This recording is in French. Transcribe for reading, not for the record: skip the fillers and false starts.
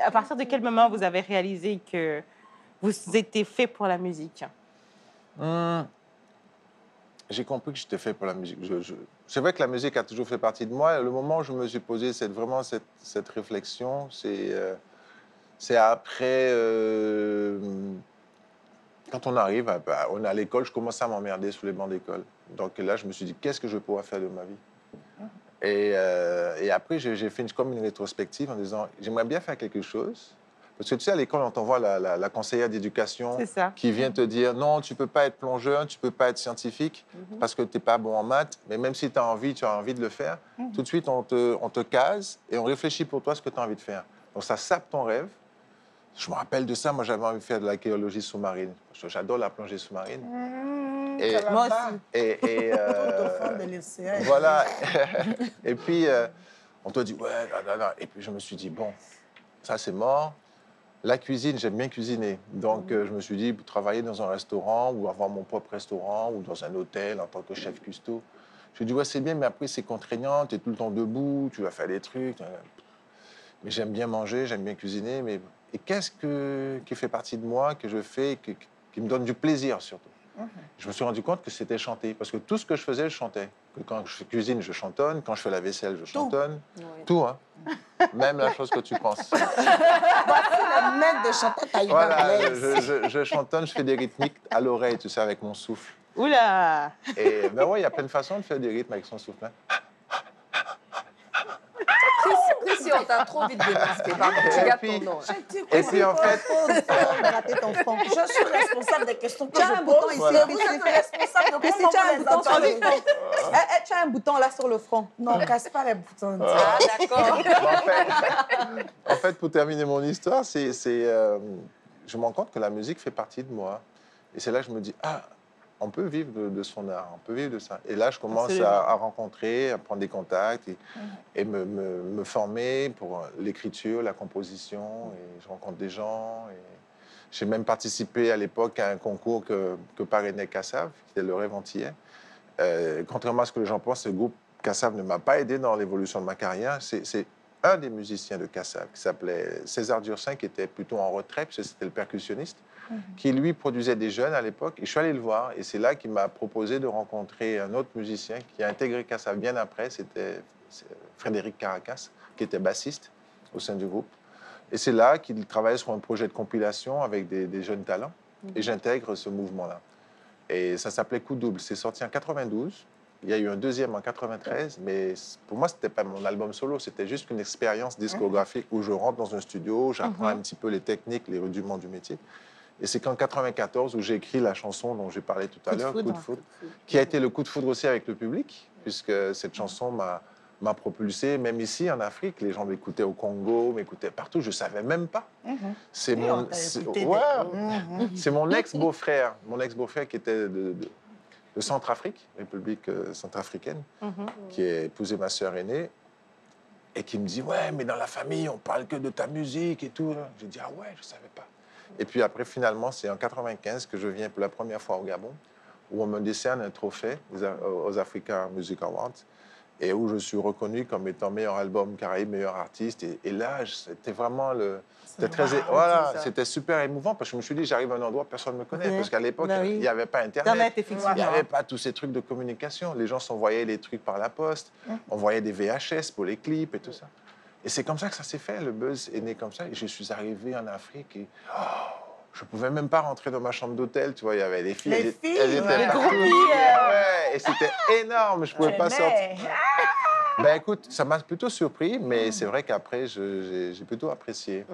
À partir de quel moment vous avez réalisé que vous étiez fait pour la musique? J'ai compris que j'étais fait pour la musique. C'est vrai que la musique a toujours fait partie de moi. Le moment où je me suis posé vraiment cette réflexion, c'est après, quand on arrive, on est à l'école, je commence à m'emmerder sous les bancs d'école. Donc là, je me suis dit, qu'est-ce que je pourrais faire de ma vie? Et après, j'ai fait comme une rétrospective en disant, j'aimerais bien faire quelque chose. Parce que tu sais, à l'école, on t'envoie la conseillère d'éducation C'est ça. qui vient te dire, non, tu ne peux pas être plongeur, tu ne peux pas être scientifique parce que tu n'es pas bon en maths. Mais même si tu as envie de le faire, tout de suite, on te case et on réfléchit pour toi ce que tu as envie de faire. Donc ça sape ton rêve. Je me rappelle de ça, moi j'avais envie de faire de l'archéologie sous-marine. Parce que j'adore la plongée sous-marine. Et, Moi aussi. De l'océan. voilà. Et puis, on te dit, ouais, là. Et puis je me suis dit, bon, ça c'est mort. La cuisine, j'aime bien cuisiner. Donc je me suis dit, travailler dans un restaurant ou avoir mon propre restaurant ou dans un hôtel en tant que chef cuistot. Je me dis, ouais, c'est bien, mais après c'est contraignant, tu es tout le temps debout, tu vas faire des trucs. Mais j'aime bien manger, j'aime bien cuisiner. Et qu'est-ce qui fait partie de moi, que je fais, qui me donne du plaisir surtout? Je me suis rendu compte que c'était chanter. Parce que tout ce que je faisais, je chantais. Que quand je cuisine, je chantonne. Quand je fais la vaisselle, je chantonne. Tout, hein. Même la chose que tu penses. Voici le maître de chanter Taïba Voilà, Blaise. je chantonne, je fais des rythmiques à l'oreille, tu sais, avec mon souffle. Oula! Ben ouais, il y a plein de façons de faire des rythmes avec son souffle. Hein. Si on t'a trop vite démasqué, pardon, tu gardes ton nom. Et puis en fait, Rater ton front. Je suis responsable des questions que Tu as je un bouton pose. ici, Voilà. Chrissy. Vous êtes responsable de Chrissy, comment tu as un vous bouton sur le entendez. front. Tu as un bouton là sur le front. Non, casse pas les boutons. Ah, d'accord. en fait, pour terminer mon histoire, je me rends compte que la musique fait partie de moi. Et c'est là que je me dis, on peut vivre de son art, on peut vivre de ça. Et là, je commence à rencontrer, à prendre des contacts et me former pour l'écriture, la composition. Et je rencontre des gens. J'ai même participé à l'époque à un concours que parrainait Kassav, qui était le Rêve antillais. Contrairement à ce que les gens pensent, le groupe Kassav ne m'a pas aidé dans l'évolution de ma carrière. C'est un des musiciens de Kassav qui s'appelait César Dursin, qui était plutôt en retrait, parce que c'était le percussionniste, qui lui produisait des jeunes à l'époque. Et je suis allé le voir, et c'est là qu'il m'a proposé de rencontrer un autre musicien qui a intégré Kassav bien après. C'était Frédéric Caracas, qui était bassiste au sein du groupe. Et c'est là qu'il travaillait sur un projet de compilation avec des jeunes talents. Et j'intègre ce mouvement-là. Et ça s'appelait Coup Double. C'est sorti en 92. Il y a eu un deuxième en 93, mais pour moi, ce n'était pas mon album solo, c'était juste une expérience discographique où je rentre dans un studio, j'apprends un petit peu les techniques, les rudiments du métier. Et c'est qu'en 94 où j'ai écrit la chanson dont j'ai parlé tout à l'heure, Coup de foudre, qui a été le coup de foudre aussi avec le public, puisque cette chanson m'a propulsé, même ici en Afrique. Les gens m'écoutaient au Congo, m'écoutaient partout, je ne savais même pas. C'est mon ex-beau-frère, qui était de Centrafrique, République centrafricaine, qui a épousé ma sœur aînée, et qui me dit, ouais, mais dans la famille, on parle que de ta musique et tout. J'ai dit, ah ouais, je ne savais pas. Et puis après, finalement, c'est en 95 que je viens pour la première fois au Gabon, où on me décerne un trophée aux Africa Music Awards, et où je suis reconnu comme étant meilleur album Caraïbes, meilleur artiste. Et là, c'était vraiment c'était super émouvant, parce que je me suis dit, j'arrive à un endroit, personne ne me connaît. Parce qu'à l'époque, il n'y avait pas Internet, il n'y avait pas tous ces trucs de communication. Les gens s'envoyaient les trucs par la poste, on voyait des VHS pour les clips et tout ça. Et c'est comme ça que ça s'est fait, le buzz est né comme ça. Et je suis arrivé en Afrique et je ne pouvais même pas rentrer dans ma chambre d'hôtel. Tu vois, il y avait les filles. Elles étaient partout. Et c'était énorme, je ne pouvais pas sortir. Ben écoute, ça m'a plutôt surpris, mais c'est vrai qu'après, j'ai plutôt apprécié.